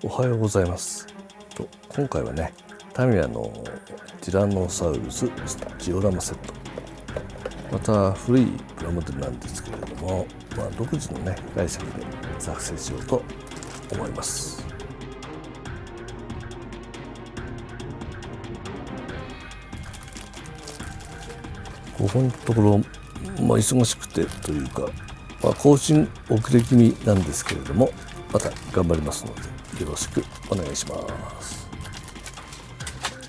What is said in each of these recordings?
おはようございます。今回はね、タミヤのティラノサウルスジオラマセット、また古いプラモデルなんですけれども、独自のね解釈で作成しようと思います。ここのところ、忙しくてというか、更新遅れ気味なんですけれども、また頑張りますのでよろしくお願いします。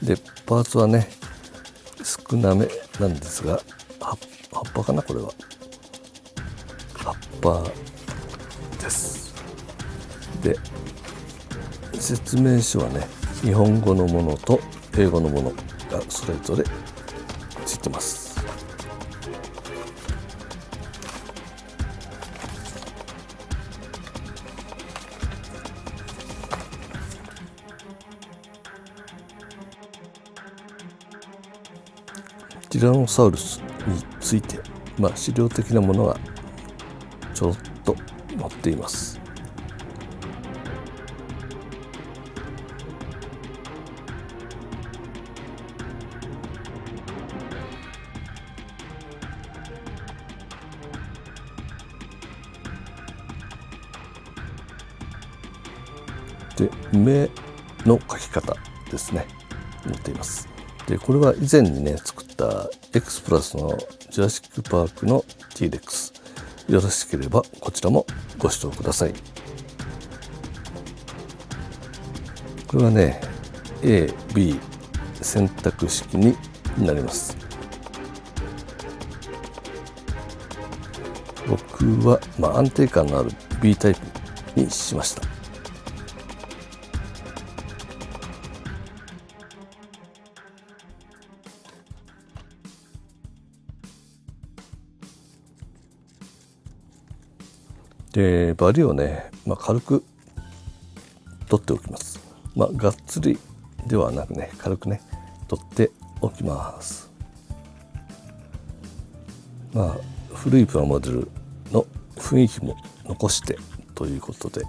で、パーツはね少なめなんですが、葉っぱかな、これは葉っぱです。で、説明書はね日本語のものと英語のものがそれぞれついてます。ティラノサウルスについて、資料的なものがちょっと載っています。で、目の描き方ですね、載っています。で、これは以前にね作ったエクスプラスのジュラシックパークの T-Rex、 よろしければこちらもご視聴ください。これはね A、B 選択式になります。僕は、安定感のある B タイプにしました。で、バリをね、軽く取っておきます。がっつりではなくね、軽くね取っておきます。古いプラモデルの雰囲気も残してということで、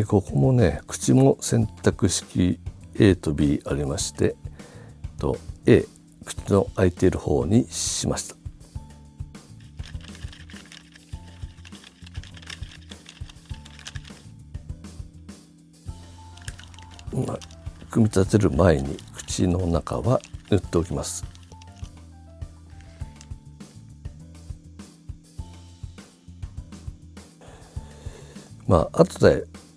ここもね口も選択式 A と B ありまして、A、口の開いている方にしました。組み立てる前に口の中は塗っておきます。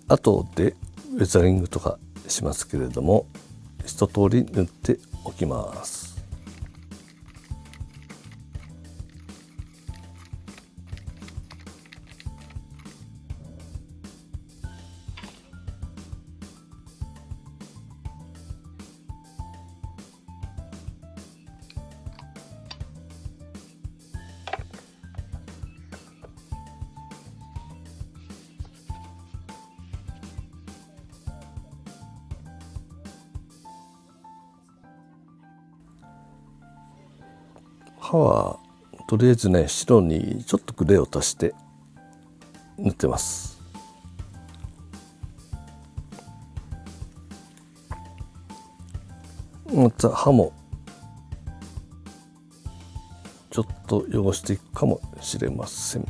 後でウェザリングとかしますけれども、一通り塗っておきます。刃はとりあえずね白にちょっとグレーを足して塗ってます。また刃もちょっと汚していくかもしれません。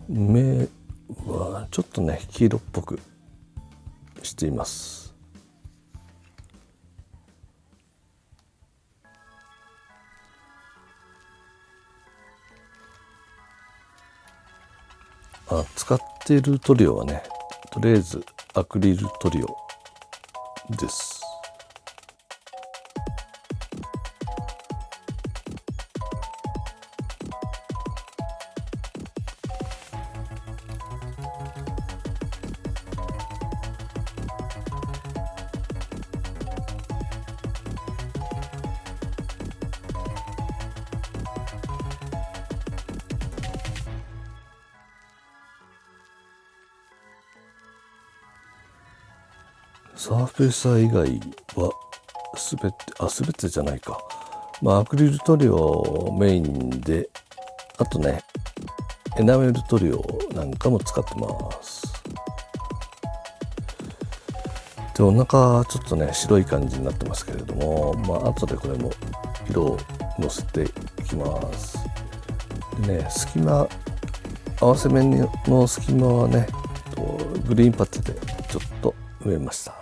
目はちょっとね黄色っぽくしています。使っている塗料はね、とりあえずアクリル塗料です。サーフェイサー以外は全てじゃないか。アクリル塗料メインで、あとね、エナメル塗料なんかも使ってます。で、お腹ちょっとね、白い感じになってますけれども、後でこれも色をのせていきます。でね、合わせ目の隙間はね、グリーンパッチでちょっと埋めました。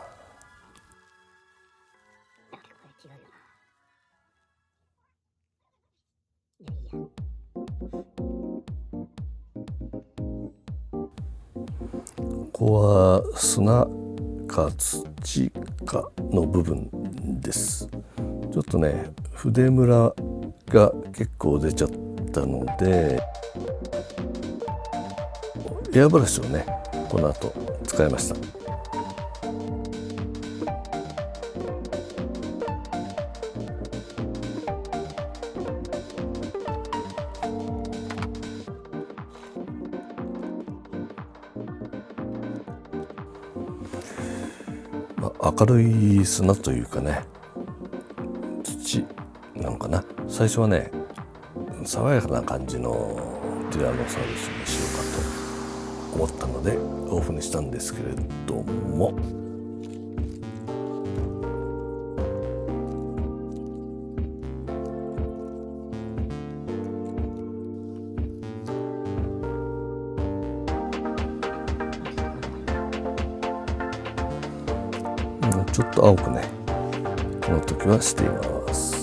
ここは砂か土かの部分です。ちょっとね、筆ムラが結構出ちゃったので、エアブラシをね、この後使いました。明るい砂というかね、土なのかな。最初はね、爽やかな感じのティラノサウルスにしようかと思ったのでオフにしたんですけれども、ちょっと青くね、この時はしています。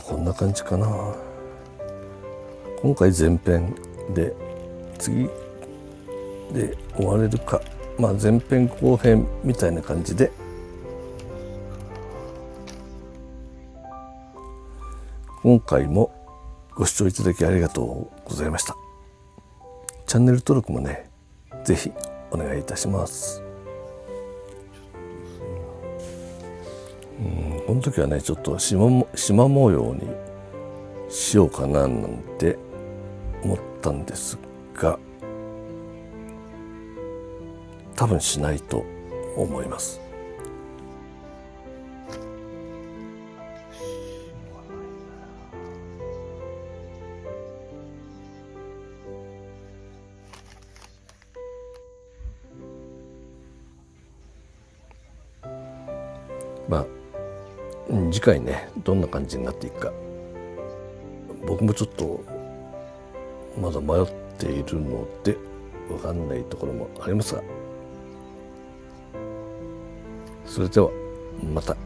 こんな感じかな。今回前編で、次で終われるか、前編後編みたいな感じで、今回もご視聴いただきありがとうございました。チャンネル登録もね、ぜひお願いいたします。この時はね、ちょっと縞模様にしようかななんて思ったんですが、多分しないと思います。次回ね、どんな感じになっていくか、僕もちょっとまだ迷っているので分かんないところもありますが、それではまた。